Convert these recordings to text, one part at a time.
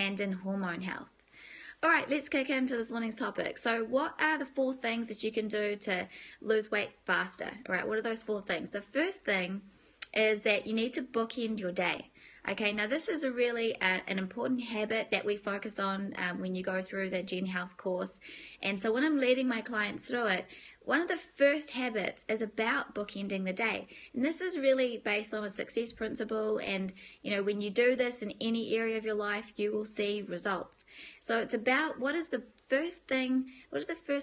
and in hormone health. All right, let's kick into this morning's topic. So what are the 4 things that you can do to lose weight faster? All right, what are those 4 things? The first thing is that you need to bookend your day. Okay, now this is a really an important habit that we focus on when you go through the Gen Health course. And so when I'm leading my clients through it, one of the first habits is about bookending the day. And this is really based on a success principle, and when you do this in any area of your life, you will see results. So it's about what is the first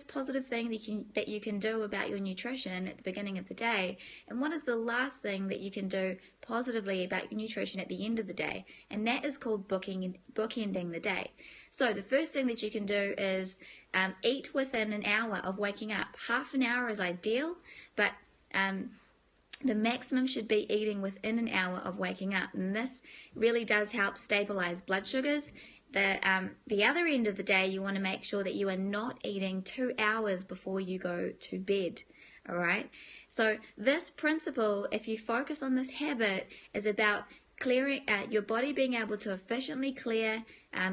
positive thing that you can do about your nutrition at the beginning of the day, and what is the last thing that you can do positively about your nutrition at the end of the day. And that is called bookending the day. So the first thing that you can do is eat within an hour of waking up. Half an hour is ideal, but the maximum should be eating within an hour of waking up. And this really does help stabilize blood sugars. The other end of the day, you want to make sure that you are not eating 2 hours before you go to bed. All right. So this principle, if you focus on this habit, is about clearing your body being able to efficiently clear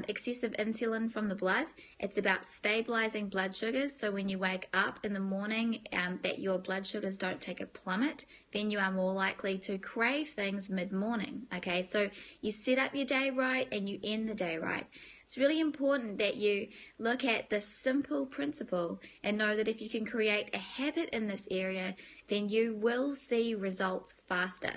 excessive insulin from the blood. It's about stabilizing blood sugars, so when you wake up in the morning that your blood sugars don't take a plummet, then you are more likely to crave things mid-morning. Okay, so you set up your day right and you end the day right. It's really important that you look at this simple principle and know that if you can create a habit in this area, then you will see results faster.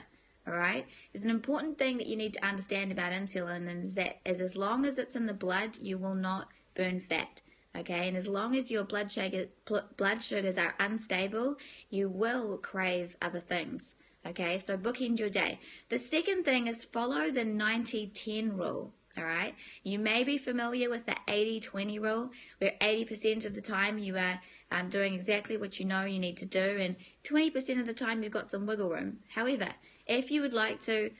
All right. There's an important thing that you need to understand about insulin, and as long as it's in the blood, you will not burn fat. Okay, and as long as your blood sugars are unstable, you will crave other things. Okay, so bookend your day. The second thing is follow the 90-10 rule. All right, you may be familiar with the 80-20 rule, where 80% of the time you are doing exactly what you know you need to do, and 20% of the time you've got some wiggle room. However, if you would like to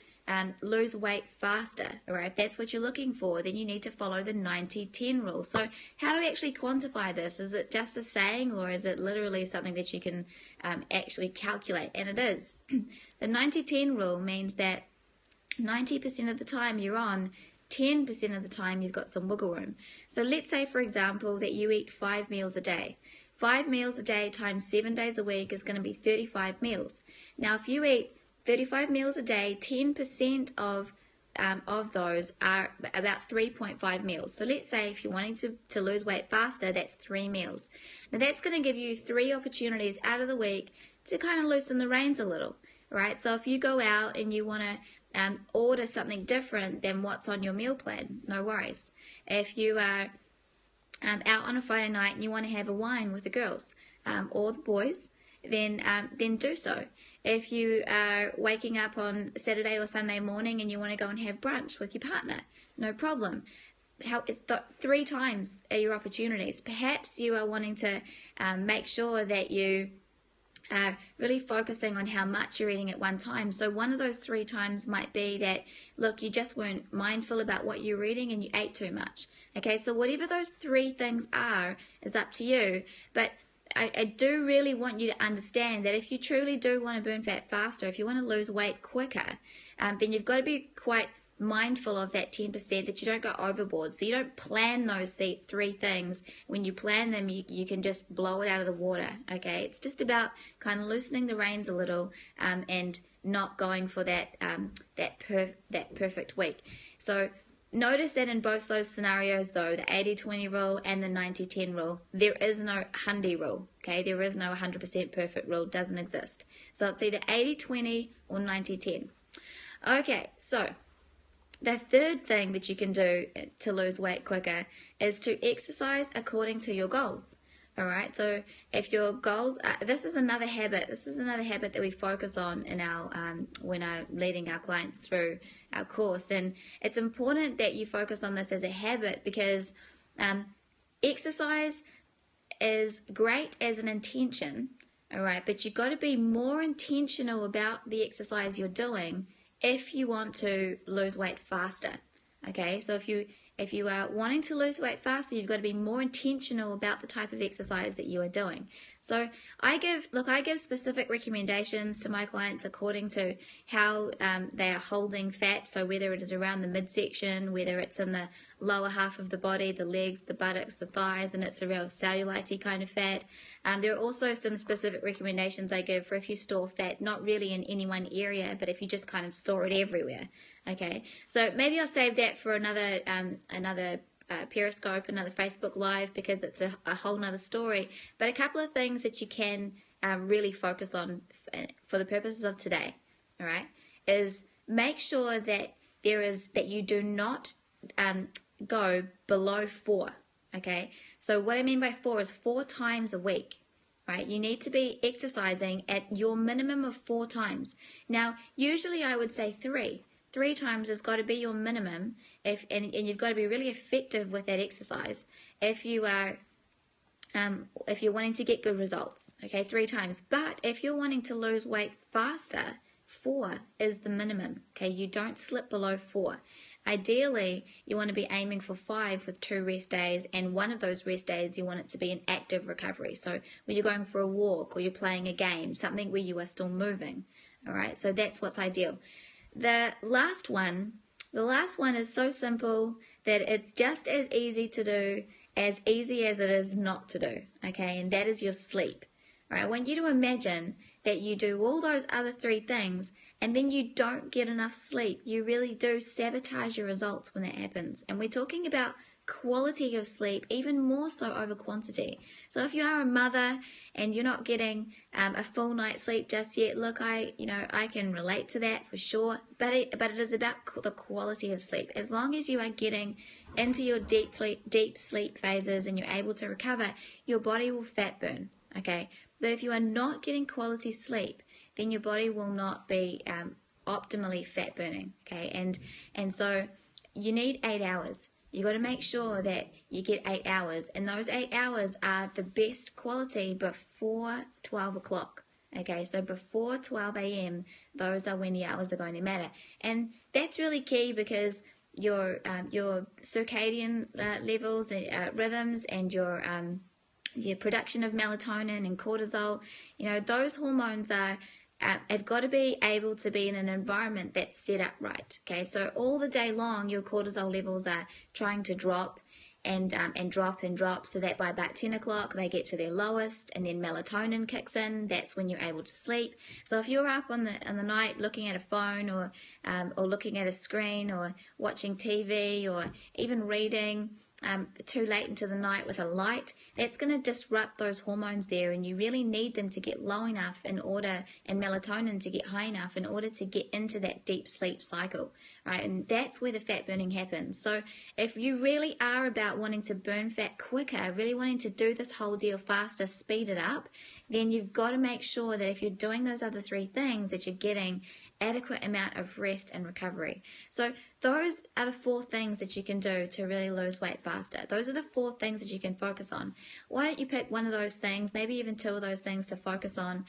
lose weight faster, or if that's what you're looking for, then you need to follow the 90-10 rule. So how do we actually quantify this? Is it just a saying, or is it literally something that you can actually calculate? And it is. The 90-10 rule means that 90% of the time you're on, 10% of the time you've got some wiggle room. So let's say, for example, that you eat 5 meals a day. 5 meals a day times 7 days a week is going to be 35 meals. Now, if you eat 35 meals a day, 10% of those are about 3.5 meals. So let's say if you're wanting to lose weight faster, that's 3 meals. Now that's going to give you 3 opportunities out of the week to kind of loosen the reins a little, right? So if you go out and you want to order something different than what's on your meal plan, no worries. If you are out on a Friday night and you want to have a wine with the girls or the boys, then do so. If you are waking up on Saturday or Sunday morning and you want to go and have brunch with your partner, no problem. It's 3 times are your opportunities. Perhaps you are wanting to make sure that you are really focusing on how much you're eating at one time. So one of those 3 times might be that, look, you just weren't mindful about what you were eating and you ate too much. Okay, so whatever those 3 things are is up to you. But I do really want you to understand that if you truly do want to burn fat faster, if you want to lose weight quicker, then you've got to be quite mindful of that 10%, that you don't go overboard. So you don't plan those 3 things. When you plan them, you can just blow it out of the water. Okay, it's just about kind of loosening the reins a little and not going for that perfect week. So notice that in both those scenarios, though, the 80-20 rule and the 90-10 rule, there is no 100 rule. Okay, there is no 100% perfect rule. Doesn't exist. So it's either 80-20 or 90-10. Okay, so the third thing that you can do to lose weight quicker is to exercise according to your goals. All right, so if your goals are, this is another habit that we focus on in our when I'm leading our clients through our course, and it's important that you focus on this as a habit, because exercise is great as an intention, all right, but you've got to be more intentional about the exercise you're doing if you want to lose weight faster. Okay, so if you are wanting to lose weight faster, you've got to be more intentional about the type of exercise that you are doing. So I give specific recommendations to my clients according to how they are holding fat. So whether it is around the midsection, whether it's in the lower half of the body, the legs, the buttocks, the thighs, and it's a real cellulite kind of fat. There are also some specific recommendations I give for if you store fat, not really in any one area, but if you just kind of store it everywhere. Okay, so maybe I'll save that for another Periscope, another Facebook Live, because it's a whole nother story. But a couple of things that you can really focus on for the purposes of today, all right, is make sure that you do not go below 4. Okay, so what I mean by 4 is 4 times a week. Right, you need to be exercising at your minimum of 4 times. Now, usually I would say 3. 3 times has got to be your minimum, and you've got to be really effective with that exercise if you are if you're wanting to get good results. Okay, 3 times. But if you're wanting to lose weight faster, 4 is the minimum. Okay, you don't slip below 4. Ideally, you want to be aiming for 5 with 2 rest days, and one of those rest days you want it to be an active recovery. So when you're going for a walk or you're playing a game, something where you are still moving. All right, so that's what's ideal. The last one is so simple that it's just as easy to do, as easy as it is not to do, okay, and that is your sleep. All right, I want you to imagine that you do all those other 3 things and then you don't get enough sleep. You really do sabotage your results when that happens. And we're talking about quality of sleep, even more so over quantity. So if you are a mother and you're not getting a full night's sleep just yet, look, I can relate to that for sure, but it is about the quality of sleep. As long as you are getting into your deep sleep phases and you're able to recover, your body will fat burn, okay? But if you are not getting quality sleep, then your body will not be optimally fat burning, okay? And so you need 8 hours. You got to make sure that you get 8 hours, and those 8 hours are the best quality before 12 o'clock. Okay, so before 12 a.m., those are when the hours are going to matter. And that's really key because your circadian levels, rhythms, and your production of melatonin and cortisol, those hormones have got to be able to be in an environment that's set up right. Okay, so all the day long your cortisol levels are trying to drop and drop, so that by about 10 o'clock they get to their lowest, and then melatonin kicks in. That's when you're able to sleep. So if you're up on the night looking at a phone or looking at a screen or watching TV or even reading too late into the night with a light, that's going to disrupt those hormones there, and you really need them to get low enough and melatonin to get high enough in order to get into that deep sleep cycle, right? And that's where the fat burning happens. So if you really are about wanting to burn fat quicker, really wanting to do this whole deal faster, speed it up, then you've got to make sure that if you're doing those other 3 things, that you're getting adequate amount of rest and recovery. So those are the 4 things that you can do to really lose weight faster. Those are the 4 things that you can focus on. Why don't you pick one of those things, maybe even 2 of those things to focus on,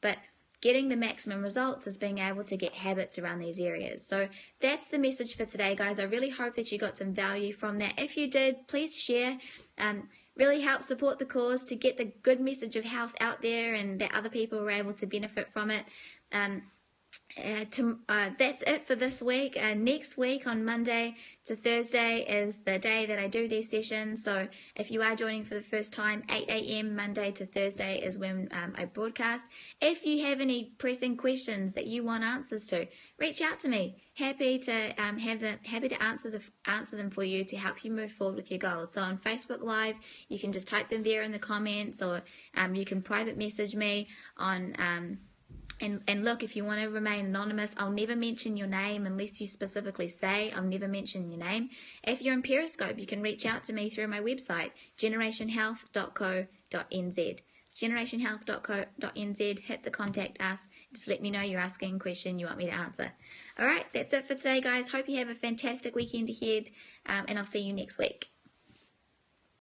but getting the maximum results is being able to get habits around these areas. So that's the message for today, guys. I really hope that you got some value from that. If you did, please share. Really help support the cause to get the good message of health out there, and that other people were able to benefit from it. That's it for this week. Next week on Monday to Thursday is the day that I do these sessions. So if you are joining for the first time, 8 a.m. Monday to Thursday is when I broadcast. If you have any pressing questions that you want answers to, reach out to me. Happy to answer them for you to help you move forward with your goals. So on Facebook Live, you can just type them there in the comments, or you can private message me on. And look, if you want to remain anonymous, I'll never mention your name unless you specifically say. I'll never mention your name. If you're in Periscope, you can reach out to me through my website, generationhealth.co.nz. It's generationhealth.co.nz. Hit the contact us. Just let me know you're asking a question you want me to answer. All right, that's it for today, guys. Hope you have a fantastic weekend ahead, and I'll see you next week.